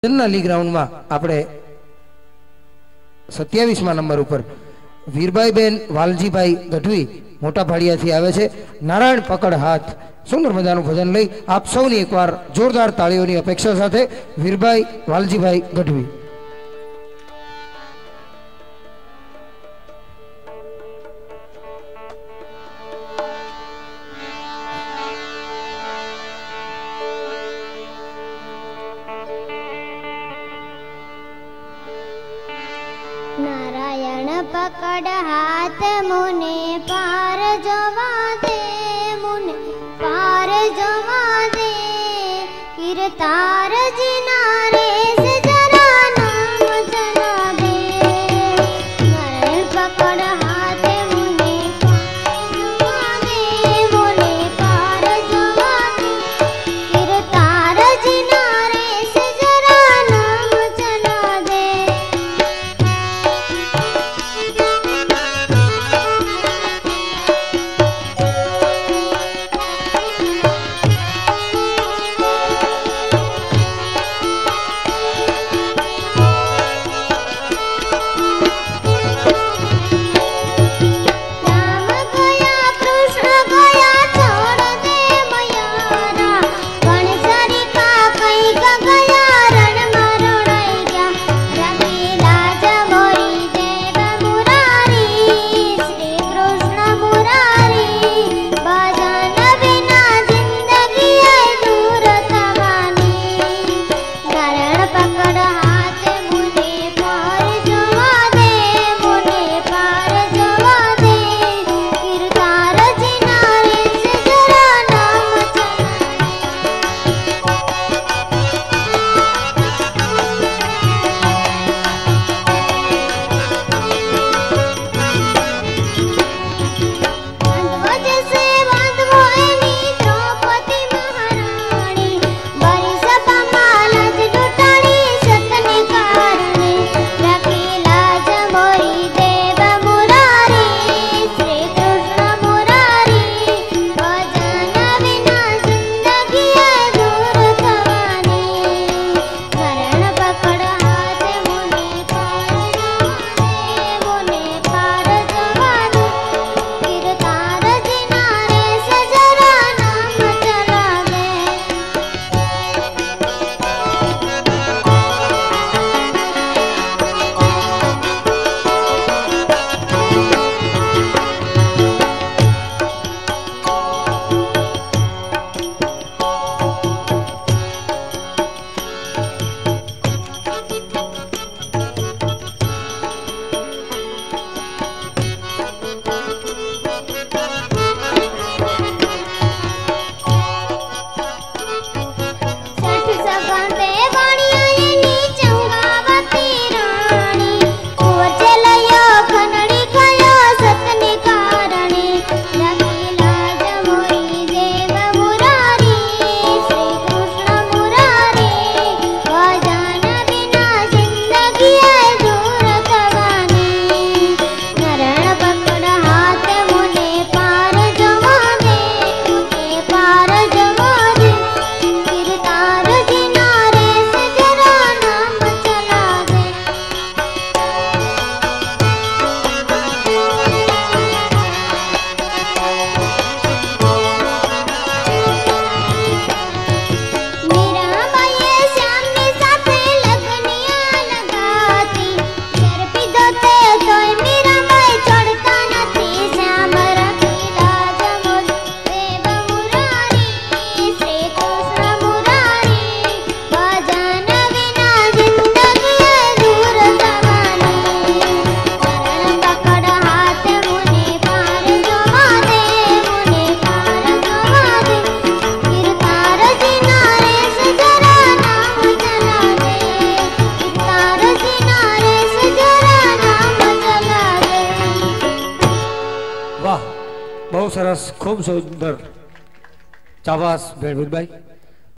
લી ગ્રાઉન્ડ में આપણે 27 नंबर पर वीरभाई बेन वालजी भाई गढ़वी मोटा भाड़िया थी आवे छे। नारायण पकड़ हाथ सुंदर मजानु भजन लई आप सौनी एक बार जोरदार ताळीओनी अपेक्षा साथे वीरभाई वालजी भाई गढ़वी। नारायण पकड़ हाथ मुने पार जवा दे, मुने पार जवा दे, कीरतार जिनारे से जरा नाम चला दे। नारायण पकड़ हाथ मुने पार जवा दे, मुने पार जवा दे, कीरतार जिनारे से जरा नाम चला दे। बहुत सरस खूब सुंदर चावास भेड़वीर भाई।